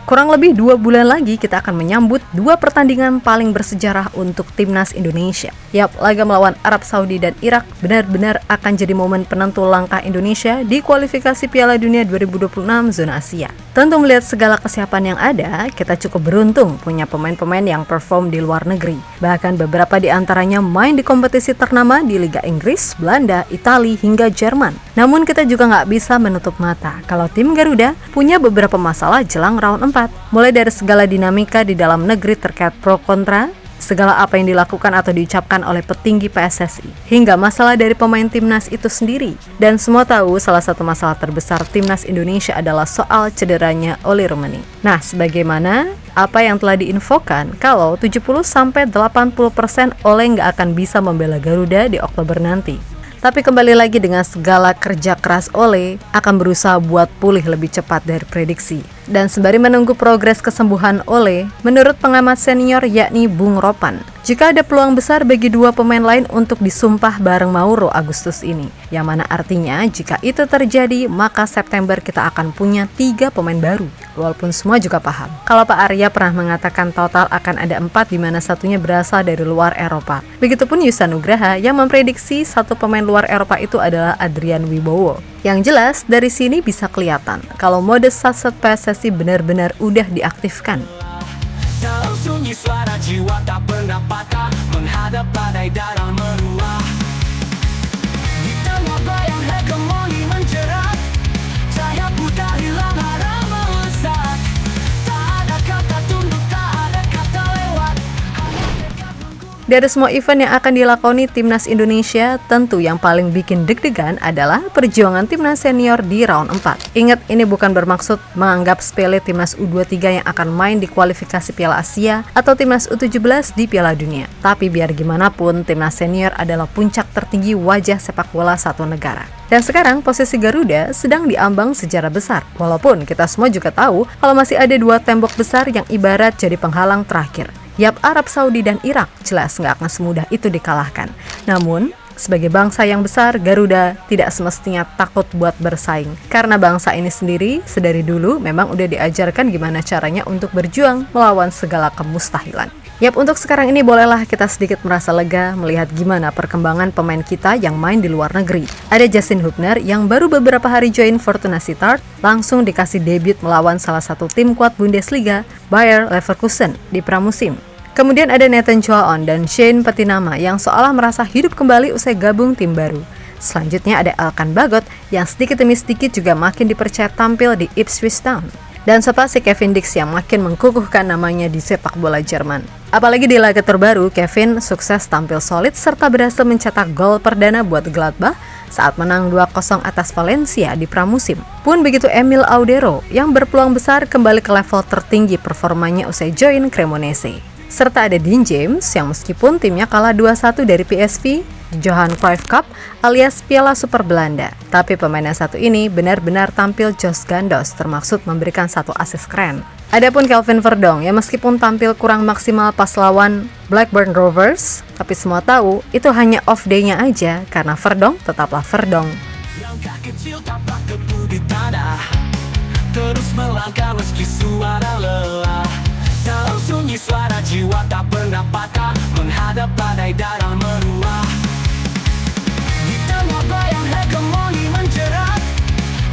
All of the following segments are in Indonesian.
Kurang lebih 2 bulan lagi kita akan menyambut 2 pertandingan paling bersejarah untuk timnas Indonesia. Yap, laga melawan Arab Saudi dan Irak benar-benar akan jadi momen penentu langkah Indonesia di kualifikasi Piala Dunia 2026 zona Asia. Tentu melihat segala kesiapan yang ada, kita cukup beruntung punya pemain-pemain yang perform di luar negeri. Bahkan beberapa di antaranya main di kompetisi ternama di Liga Inggris, Belanda, Italia, hingga Jerman. Namun kita juga nggak bisa menutup mata kalau tim Garuda punya beberapa masalah jelang round 4. Mulai dari segala dinamika di dalam negeri terkait pro kontra, segala apa yang dilakukan atau diucapkan oleh petinggi PSSI, hingga masalah dari pemain timnas itu sendiri. Dan semua tahu salah satu masalah terbesar timnas Indonesia adalah soal cederanya Oleh Rummenigge. Nah, sebagaimana apa yang telah diinfokan kalau 70-80% Oleh nggak akan bisa membela Garuda di Oktober nanti. Tapi kembali lagi dengan segala kerja keras Oleh akan berusaha buat pulih lebih cepat dari prediksi. Dan sembari menunggu progres kesembuhan Oleh, menurut pengamat senior yakni Bung Ropan, jika ada peluang besar bagi 2 pemain lain untuk disumpah bareng Mauro Agustus ini. Yang mana artinya jika itu terjadi, maka September kita akan punya 3 pemain baru. Walaupun semua juga paham kalau Pak Arya pernah mengatakan total akan ada 4 di mana satunya berasal dari luar Eropa. Begitupun Yusa Nugraha yang memprediksi 1 pemain luar Eropa itu adalah Adrian Wibowo. Yang jelas dari sini bisa kelihatan kalau mode satset PSSI benar-benar udah diaktifkan. Dalam sunyi suara jiwa tak pernah patah menghadap badai darah meluah. Di tengah bayang hegemoni menjerat, cahaya putih hilang arah melesat. Tak ada kata tunduk, tak ada kata lewat. Dari semua event yang akan dilakoni timnas Indonesia, tentu yang paling bikin deg-degan adalah perjuangan timnas senior di round 4. Ingat, ini bukan bermaksud menganggap sepele timnas U23 yang akan main di kualifikasi Piala Asia atau timnas U17 di Piala Dunia. Tapi biar gimana pun, timnas senior adalah puncak tertinggi wajah sepak bola satu negara. Dan sekarang posisi Garuda sedang diambang sejarah besar. Walaupun kita semua juga tahu kalau masih ada 2 tembok besar yang ibarat jadi penghalang terakhir. Yap, Arab Saudi dan Irak jelas nggak akan semudah itu dikalahkan. Namun, sebagai bangsa yang besar, Garuda tidak semestinya takut buat bersaing. Karena bangsa ini sendiri, sedari dulu memang udah diajarkan gimana caranya untuk berjuang melawan segala kemustahilan. Yap, untuk sekarang ini bolehlah kita sedikit merasa lega melihat gimana perkembangan pemain kita yang main di luar negeri. Ada Justin Hubner yang baru beberapa hari join Fortuna Sittard, langsung dikasih debut melawan salah satu tim kuat Bundesliga, Bayer Leverkusen, di pramusim. Kemudian ada Nathan Joaon dan Shane Petinama yang seolah merasa hidup kembali usai gabung tim baru. Selanjutnya ada Elkan Bagot yang sedikit demi sedikit juga makin dipercaya tampil di Ipswich Town. Dan serta si Kevin Dix yang makin mengkukuhkan namanya di sepak bola Jerman. Apalagi di laga terbaru, Kevin sukses tampil solid serta berhasil mencetak gol perdana buat Gladbach saat menang 2-0 atas Valencia di pramusim. Pun begitu Emil Audero yang berpeluang besar kembali ke level tertinggi performanya usai join Cremonese. Serta ada Dean James yang meskipun timnya kalah 2-1 dari PSV di Johan Cruyff Cup alias Piala Super Belanda, tapi pemain yang satu ini benar-benar tampil jos gandos, termaksud memberikan 1 assist keren. Adapun Kelvin Verdong yang meskipun tampil kurang maksimal pas lawan Blackburn Rovers, tapi semua tahu itu hanya off day-nya aja karena Verdong tetaplah Verdong. Langkah kecil tapak debu di tanah, terus melangkah meski suara lelah. Dalam sunyi suara jiwa tak pernah patah menghadap badai darah meluah. Di tengah bayang hegemoni menjerat,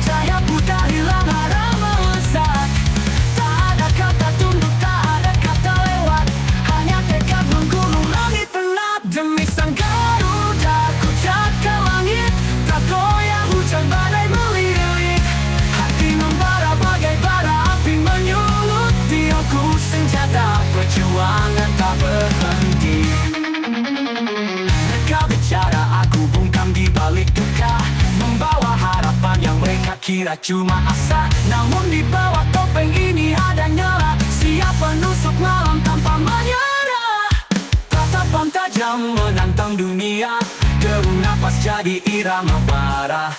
cahaya putih hilang arah melesat. Tak ada kata tunduk, tak ada kata lewat, hanya tekad menggulung langit penat. Demi sang Garuda ku jaga langit, tak goyah hujan badai melilit. Hati membara bagai bara api menyulut, tiangku senjata perjuangan tak berhenti. Mereka bicara, aku bungkam di balik duka, membawa harapan yang mereka kira cuma asa. Namun di bawah topeng ini ada nyala, siap penusuk malam tanpa menyerah. Tatapan tajam menantang dunia, deru napas jadi irama bara.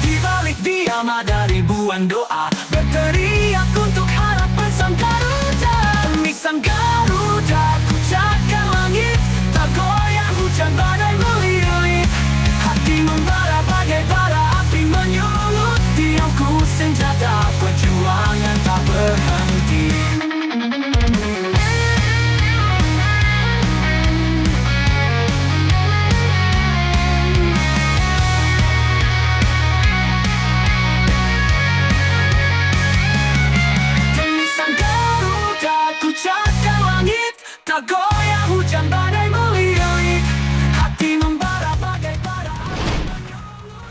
Di balik diam ada ribuan doa, berteriak untuk harapan sang Garuda. Demi sang Garuda ku jaga langit, tak goyah hujan badai melilit. Hati membara bagai bara api menyulut, tiangku senjata perjuangan tak berhenti.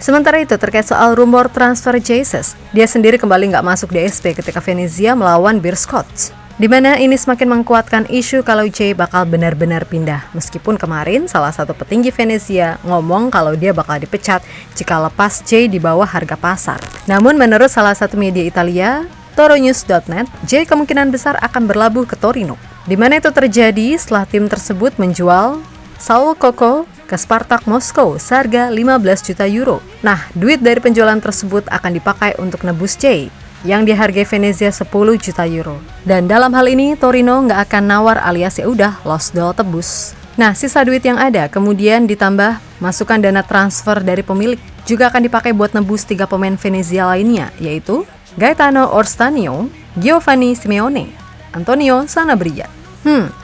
Sementara itu, terkait soal rumor transfer Jesus, dia sendiri kembali nggak masuk DSP ketika Venezia melawan Beerschot, di mana ini semakin menguatkan isu kalau Jay bakal benar-benar pindah. Meskipun kemarin salah satu petinggi Venezia ngomong kalau dia bakal dipecat jika lepas Jay di bawah harga pasar. Namun menurut salah satu media Italia, Toronews.net, Jay kemungkinan besar akan berlabuh ke Torino, di mana itu terjadi setelah tim tersebut menjual Saul Coco ke Spartak Moskow seharga 15 juta euro. Nah, duit dari penjualan tersebut akan dipakai untuk nebus Jay yang dihargai Venezia 10 juta euro. Dan dalam hal ini Torino nggak akan nawar alias ya udah lost doll tebus. Nah, sisa duit yang ada kemudian ditambah masukan dana transfer dari pemilik juga akan dipakai buat nebus 3 pemain Venezia lainnya, yaitu Gaetano Orstanio, Giovanni Simeone, Antonio Sanabria.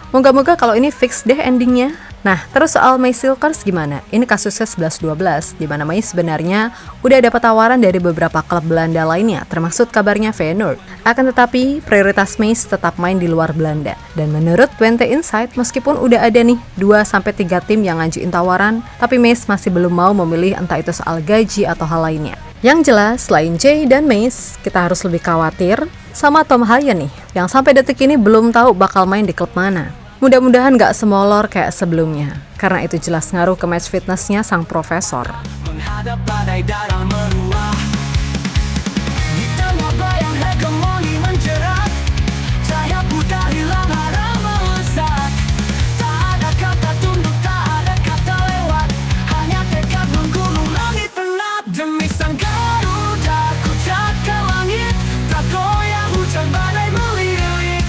Moga-moga kalau ini fix deh endingnya. Nah, terus soal May Silkers gimana? Ini kasusnya 11-12, di mana May sebenarnya udah dapat tawaran dari beberapa klub Belanda lainnya, termasuk kabarnya Feyenoord. Akan tetapi, prioritas May tetap main di luar Belanda. Dan menurut 20 Insight, meskipun udah ada nih 2-3 tim yang ngajuin tawaran, tapi May masih belum mau memilih entah itu soal gaji atau hal lainnya. Yang jelas, selain Jay dan May, kita harus lebih khawatir sama Tom Hayen nih, yang sampai detik ini belum tahu bakal main di klub mana. Mudah-mudahan gak semolor kayak sebelumnya, karena itu jelas ngaruh ke match fitnessnya sang profesor. Menghadap badai darah meluah, di tengah bayang hegemoni menjerat, cahaya putih hilang arah melesat. Tak ada kata tunduk, tak ada kata lewat, hanya tekad menggulung langit gelap. Demi sang Garuda ku cakar langit, tak goyah hujan badai melilit.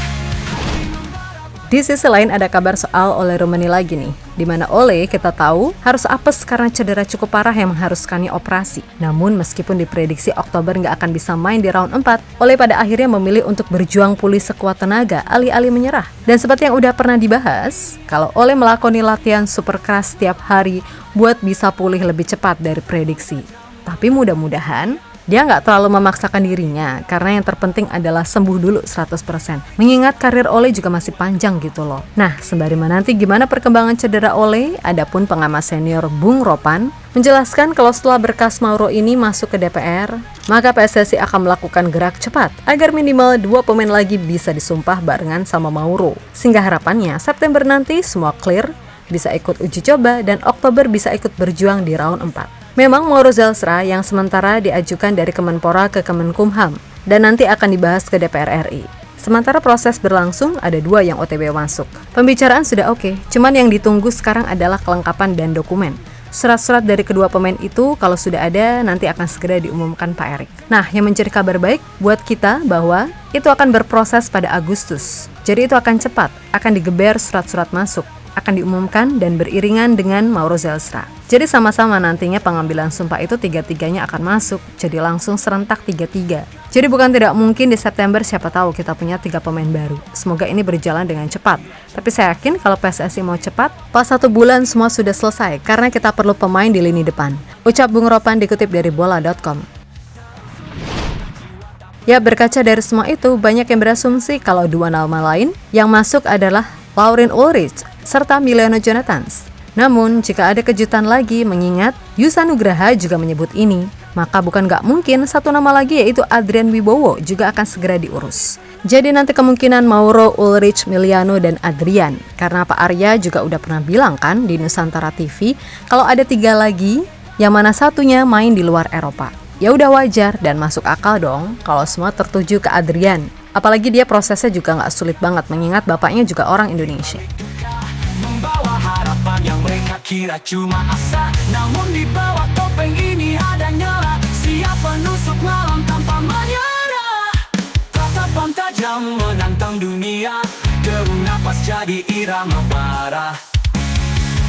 Di sisi lain ada kabar soal Ole Rummenigge lagi nih, di mana Ole kita tahu harus apes karena cedera cukup parah yang mengharuskannya operasi. Namun meskipun diprediksi Oktober nggak akan bisa main di round 4, Ole pada akhirnya memilih untuk berjuang pulih sekuat tenaga alih-alih menyerah. Dan seperti yang udah pernah dibahas, kalau Ole melakoni latihan super keras setiap hari buat bisa pulih lebih cepat dari prediksi. Tapi mudah-mudahan dia nggak terlalu memaksakan dirinya, karena yang terpenting adalah sembuh dulu 100%. Mengingat karir Ole juga masih panjang gitu loh. Nah, sembari menanti gimana perkembangan cedera Ole, adapun pengamat senior Bung Ropan menjelaskan kalau setelah berkas Mauro ini masuk ke DPR, maka PSSI akan melakukan gerak cepat agar minimal 2 pemain lagi bisa disumpah barengan sama Mauro. Sehingga harapannya September nanti semua clear, bisa ikut uji coba, dan Oktober bisa ikut berjuang di round 4. Memang Mauro Zelstra yang sementara diajukan dari Kemenpora ke Kemenkumham dan nanti akan dibahas ke DPR RI. Sementara proses berlangsung, ada 2 yang OTW masuk. Pembicaraan sudah oke, cuman yang ditunggu sekarang adalah kelengkapan dan dokumen. Surat-surat dari kedua pemain itu kalau sudah ada nanti akan segera diumumkan Pak Erik. Nah, yang menjadi kabar baik buat kita bahwa itu akan berproses pada Agustus. Jadi itu akan cepat, akan digeber surat-surat masuk, akan diumumkan dan beriringan dengan Mauro Zelstra. Jadi sama-sama nantinya pengambilan sumpah itu 3-3-nya akan masuk, jadi langsung serentak 3-3. Jadi bukan tidak mungkin di September siapa tahu kita punya 3 pemain baru. Semoga ini berjalan dengan cepat. Tapi saya yakin kalau PSSI mau cepat, pas 1 bulan semua sudah selesai, karena kita perlu pemain di lini depan. Ucap Bung Ropan dikutip dari bola.com. Ya, berkaca dari semua itu, banyak yang berasumsi kalau 2 nama lain yang masuk adalah Lauren Ulrich serta Milano Jonathans. Namun, jika ada kejutan lagi mengingat Yusa Nugraha juga menyebut ini, maka bukan gak mungkin 1 nama lagi yaitu Adrian Wibowo juga akan segera diurus. Jadi nanti kemungkinan Mauro, Ulrich, Miliano, dan Adrian. Karena Pak Arya juga udah pernah bilang kan di Nusantara TV, kalau ada 3 lagi, yang mana satunya main di luar Eropa. Ya udah wajar dan masuk akal dong kalau semua tertuju ke Adrian. Apalagi dia prosesnya juga gak sulit banget mengingat bapaknya juga orang Indonesia. Membawa harapan yang mereka kira cuma asa, namun di bawah topeng ini ada nyala. Siap menusuk malam tanpa menyerah, tatapan tajam menantang dunia. Deru napas jadi irama bara,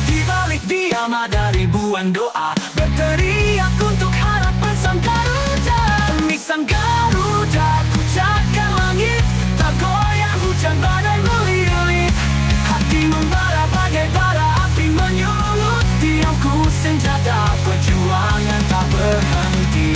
di balik diam ada ribuan doa, berteriak untuk harapan sang Garuda. Demi sang Garuda ku cakar langit, tak goyah hujan badai melilit. Hati membara bagai bara api menyulut, diamku senjata perjuangan tak berhenti.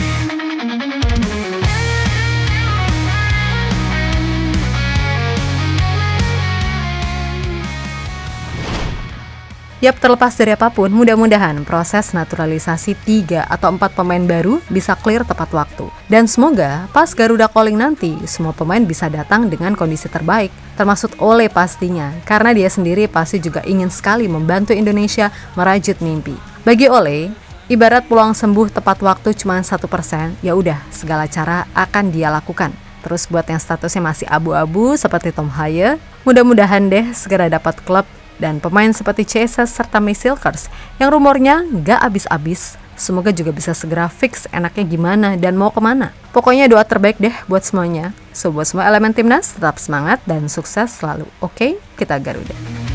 Yap, terlepas dari apapun, mudah-mudahan proses naturalisasi 3 atau 4 pemain baru bisa clear tepat waktu. Dan semoga pas Garuda Calling nanti, semua pemain bisa datang dengan kondisi terbaik, termasuk Ole pastinya, karena dia sendiri pasti juga ingin sekali membantu Indonesia merajut mimpi. Bagi Ole, ibarat peluang sembuh tepat waktu cuma 1%, ya udah segala cara akan dia lakukan. Terus buat yang statusnya masih abu-abu seperti Tom Haye, mudah-mudahan deh segera dapat klub. Dan pemain seperti Chesas serta Silkers yang rumornya gak abis-abis, semoga juga bisa segera fix enaknya gimana dan mau kemana. Pokoknya doa terbaik deh buat semuanya. So buat semua elemen timnas, tetap semangat dan sukses selalu. Oke, kita Garuda.